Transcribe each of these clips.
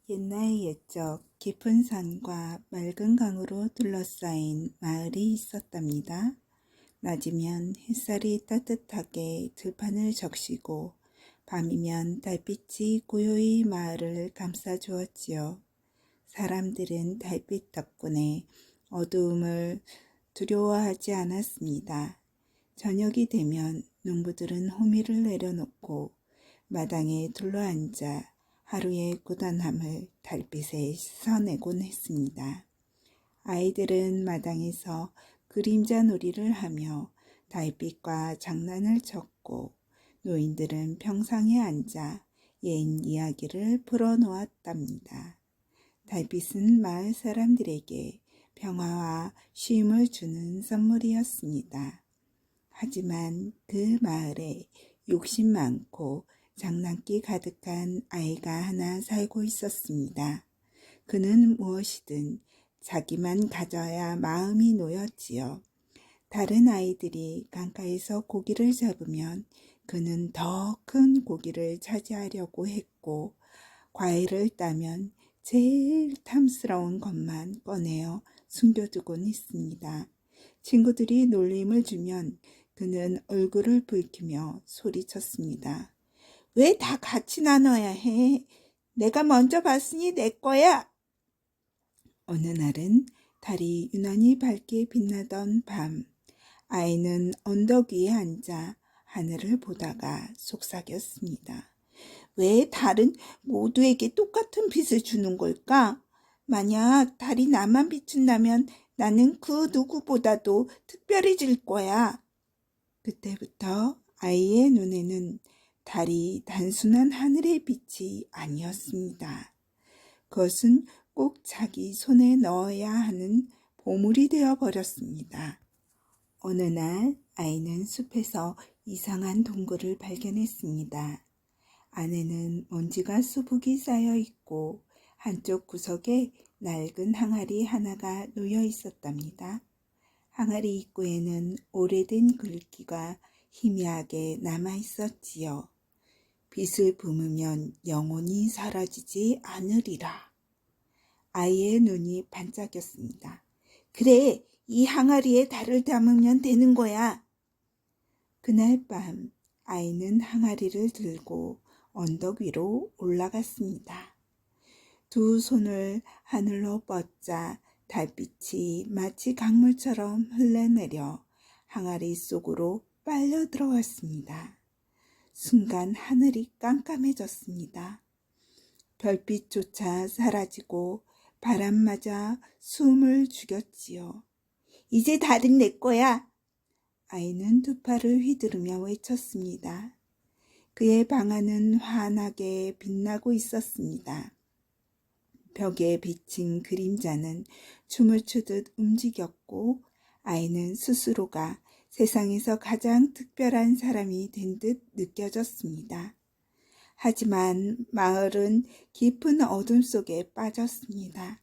옛날 옛적 깊은 산과 맑은 강으로 둘러싸인 마을이 있었답니다. 낮이면 햇살이 따뜻하게 들판을 적시고 밤이면 달빛이 고요히 마을을 감싸 주었지요. 사람들은 달빛 덕분에 어두움을 두려워하지 않았습니다. 저녁이 되면 농부들은 호미를 내려놓고 마당에 둘러앉아 하루의 고단함을 달빛에 씻어내곤 했습니다. 아이들은 마당에서 그림자 놀이를 하며 달빛과 장난을 쳤고 노인들은 평상에 앉아 옛 이야기를 풀어놓았답니다. 달빛은 마을 사람들에게 평화와 쉼을 주는 선물이었습니다. 하지만 그 마을에 욕심 많고 장난기 가득한 아이가 하나 살고 있었습니다. 그는 무엇이든 자기만 가져야 마음이 놓였지요. 다른 아이들이 강가에서 고기를 잡으면 그는 더 큰 고기를 차지하려고 했고, 과일을 따면 제일 탐스러운 것만 꺼내어 숨겨두곤 했습니다. 친구들이 놀림을 주면 그는 얼굴을 붉히며 소리쳤습니다. 왜 다 같이 나눠야 해? 내가 먼저 봤으니 내 거야. 어느 날은 달이 유난히 밝게 빛나던 밤, 아이는 언덕 위에 앉아 하늘을 보다가 속삭였습니다. 왜 달은 모두에게 똑같은 빛을 주는 걸까? 만약 달이 나만 비춘다면 나는 그 누구보다도 특별해질 거야. 그때부터 아이의 눈에는 달이 단순한 하늘의 빛이 아니었습니다. 그것은 꼭 자기 손에 넣어야 하는 보물이 되어 버렸습니다. 어느 날 아이는 숲에서 이상한 동굴을 발견했습니다. 안에는 먼지가 수북이 쌓여 있고 한쪽 구석에 낡은 항아리 하나가 놓여 있었답니다. 항아리 입구에는 오래된 글귀가 희미하게 남아 있었지요. 빛을 뿜으면 영원히 사라지지 않으리라. 아이의 눈이 반짝였습니다. 그래, 이 항아리에 달을 담으면 되는 거야. 그날 밤 아이는 항아리를 들고 언덕 위로 올라갔습니다. 두 손을 하늘로 뻗자 달빛이 마치 강물처럼 흘러내려 항아리 속으로 빨려 들어왔습니다. 순간 하늘이 깜깜해졌습니다. 별빛조차 사라지고 바람 맞아 숨을 죽였지요. 이제 달은 내 거야. 아이는 두 팔을 휘두르며 외쳤습니다. 그의 방 안은 환하게 빛나고 있었습니다. 벽에 비친 그림자는 춤을 추듯 움직였고 아이는 스스로가 세상에서 가장 특별한 사람이 된 듯 느껴졌습니다. 하지만 마을은 깊은 어둠 속에 빠졌습니다.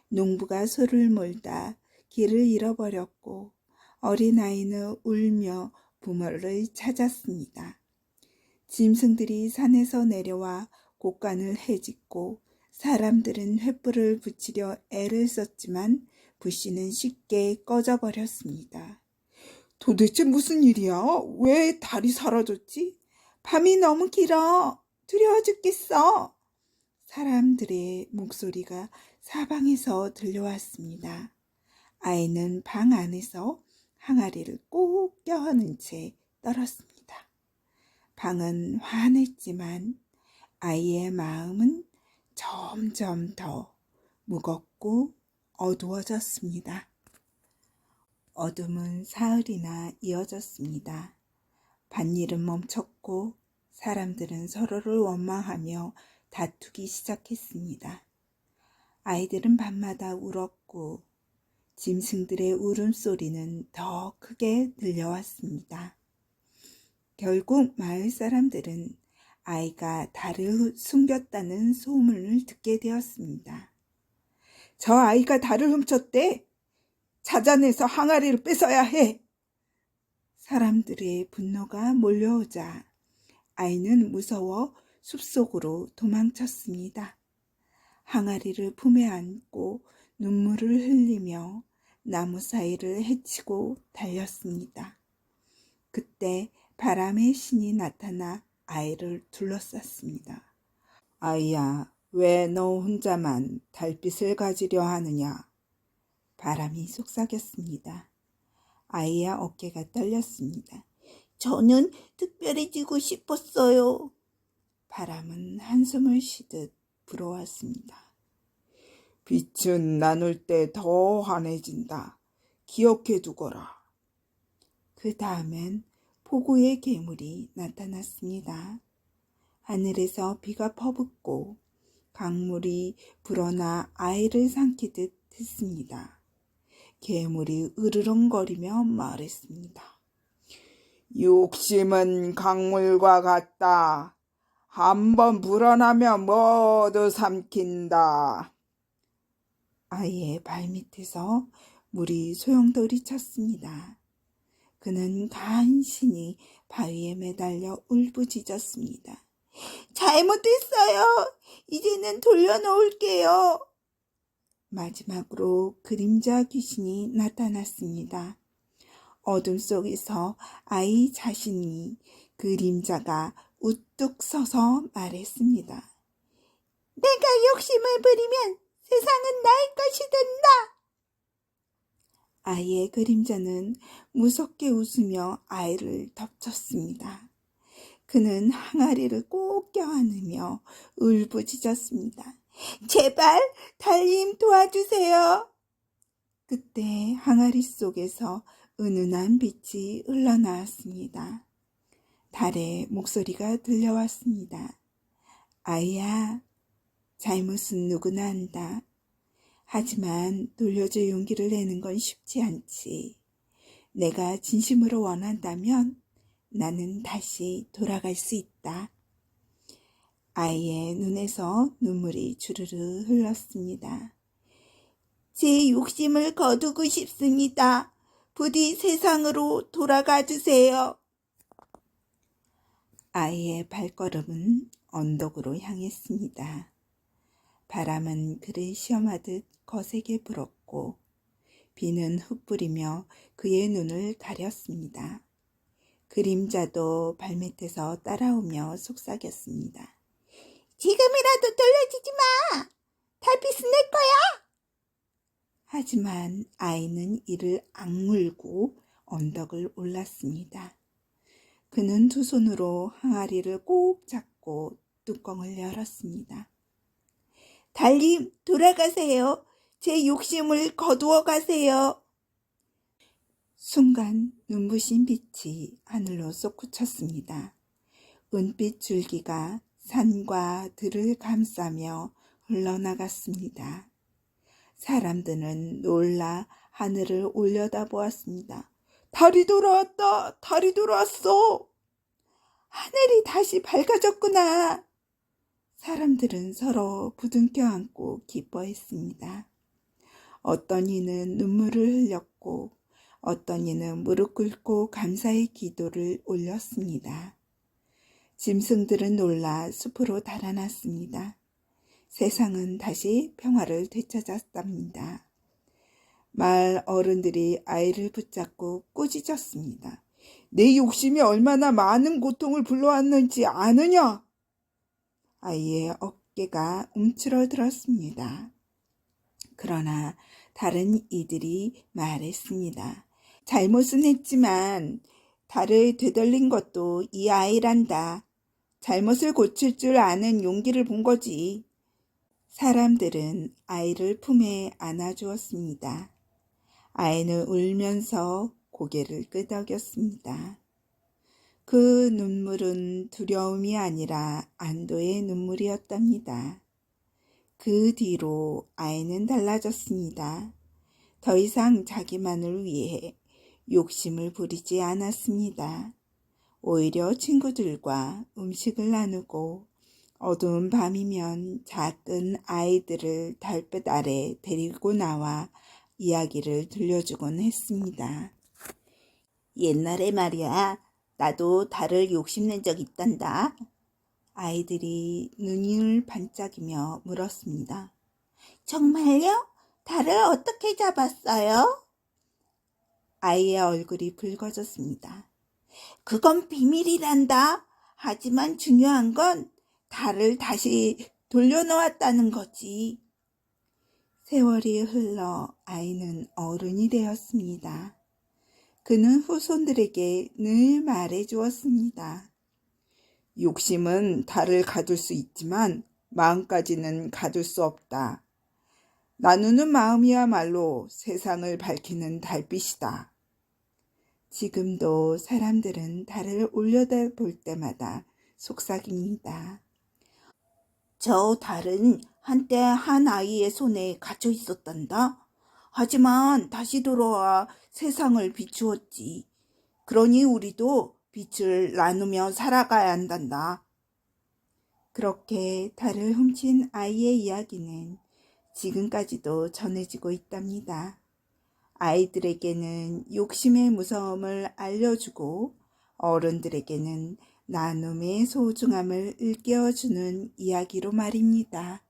농부가 소를 몰다 길을 잃어버렸고 어린아이는 울며 부모를 찾았습니다. 짐승들이 산에서 내려와 곡간을 헤집고 사람들은 횃불을 붙이려 애를 썼지만 불씨는 쉽게 꺼져버렸습니다. 도대체 무슨 일이야? 왜 달이 사라졌지? 밤이 너무 길어. 두려워 죽겠어. 사람들의 목소리가 사방에서 들려왔습니다. 아이는 방 안에서 항아리를 꼭 껴안은 채 떨었습니다. 방은 환했지만 아이의 마음은 점점 더 무겁고 어두워졌습니다. 어둠은 사흘이나 이어졌습니다. 밭일은 멈췄고 사람들은 서로를 원망하며 다투기 시작했습니다. 아이들은 밤마다 울었고 짐승들의 울음소리는 더 크게 들려왔습니다. 결국 마을 사람들은 아이가 달을 숨겼다는 소문을 듣게 되었습니다. 저 아이가 달을 훔쳤대. 찾아내서 항아리를 뺏어야 해. 사람들의 분노가 몰려오자 아이는 무서워 숲속으로 도망쳤습니다. 항아리를 품에 안고 눈물을 흘리며 나무 사이를 헤치고 달렸습니다. 그때 바람의 신이 나타나 아이를 둘러쌌습니다. 아이야, 왜 너 혼자만 달빛을 가지려 하느냐? 바람이 속삭였습니다. 아이의 어깨가 떨렸습니다. 저는 특별해지고 싶었어요. 바람은 한숨을 쉬듯 불어왔습니다. 빛은 나눌 때 더 환해진다. 기억해 두거라. 그 다음엔 폭우의 괴물이 나타났습니다. 하늘에서 비가 퍼붓고 강물이 불어나 아이를 삼키듯 했습니다. 괴물이 으르렁거리며 말했습니다. 욕심은 강물과 같다. 한번 불어나면 모두 삼킨다. 아이의 발밑에서 물이 소용돌이 쳤습니다. 그는 간신히 바위에 매달려 울부짖었습니다. 잘못했어요. 이제는 돌려놓을게요. 마지막으로 그림자 귀신이 나타났습니다. 어둠 속에서 아이 자신이 그림자가 우뚝 서서 말했습니다. 내가 욕심을 부리면 세상은 나의 것이 된다. 아이의 그림자는 무섭게 웃으며 아이를 덮쳤습니다. 그는 항아리를 꼭 껴안으며 울부짖었습니다. 제발 달님 도와주세요. 그때 항아리 속에서 은은한 빛이 흘러나왔습니다. 달의 목소리가 들려왔습니다. 아이야, 잘못은 누구나 한다. 하지만 돌려줄 용기를 내는 건 쉽지 않지. 내가 진심으로 원한다면 나는 다시 돌아갈 수 있다. 아이의 눈에서 눈물이 주르르 흘렀습니다. 제 욕심을 거두고 싶습니다. 부디 세상으로 돌아가 주세요. 아이의 발걸음은 언덕으로 향했습니다. 바람은 그를 시험하듯 거세게 불었고 비는 흩뿌리며 그의 눈을 가렸습니다. 그림자도 발밑에서 따라오며 속삭였습니다. 지금이라도 돌려주지 마! 달빛은 내 거야! 하지만 아이는 이를 악물고 언덕을 올랐습니다. 그는 두 손으로 항아리를 꼭 잡고 뚜껑을 열었습니다. 달님, 돌아가세요. 제 욕심을 거두어 가세요. 순간 눈부신 빛이 하늘로 솟구쳤습니다. 은빛 줄기가 산과 들을 감싸며 흘러나갔습니다. 사람들은 놀라 하늘을 올려다보았습니다. 달이 돌아왔다! 달이 돌아왔어! 하늘이 다시 밝아졌구나! 사람들은 서로 부둥켜 안고 기뻐했습니다. 어떤 이는 눈물을 흘렸고 어떤 이는 무릎 꿇고 감사의 기도를 올렸습니다. 짐승들은 놀라 숲으로 달아났습니다. 세상은 다시 평화를 되찾았답니다. 마을 어른들이 아이를 붙잡고 꾸짖었습니다. 내 욕심이 얼마나 많은 고통을 불러왔는지 아느냐? 아이의 어깨가 움츠러들었습니다. 그러나 다른 이들이 말했습니다. 잘못은 했지만 달을 되돌린 것도 이 아이란다. 잘못을 고칠 줄 아는 용기를 본 거지. 사람들은 아이를 품에 안아주었습니다. 아이는 울면서 고개를 끄덕였습니다. 그 눈물은 두려움이 아니라 안도의 눈물이었답니다. 그 뒤로 아이는 달라졌습니다. 더 이상 자기만을 위해 욕심을 부리지 않았습니다. 오히려 친구들과 음식을 나누고 어두운 밤이면 작은 아이들을 달빛 아래 데리고 나와 이야기를 들려주곤 했습니다. 옛날에 말이야, 나도 달을 욕심낸 적 있단다. 아이들이 눈을 반짝이며 물었습니다. 정말요? 달을 어떻게 잡았어요? 아이의 얼굴이 붉어졌습니다. 그건 비밀이란다. 하지만 중요한 건 달을 다시 돌려놓았다는 거지. 세월이 흘러 아이는 어른이 되었습니다. 그는 후손들에게 늘 말해주었습니다. 욕심은 달을 가둘 수 있지만 마음까지는 가둘 수 없다. 나누는 마음이야말로 세상을 밝히는 달빛이다. 지금도 사람들은 달을 올려다볼 때마다 속삭입니다. 저 달은 한때 한 아이의 손에 갇혀 있었단다. 하지만 다시 돌아와 세상을 비추었지. 그러니 우리도 빛을 나누며 살아가야 한단다. 그렇게 달을 훔친 아이의 이야기는 지금까지도 전해지고 있답니다. 아이들에게는 욕심의 무서움을 알려주고 어른들에게는 나눔의 소중함을 일깨워주는 이야기로 말입니다.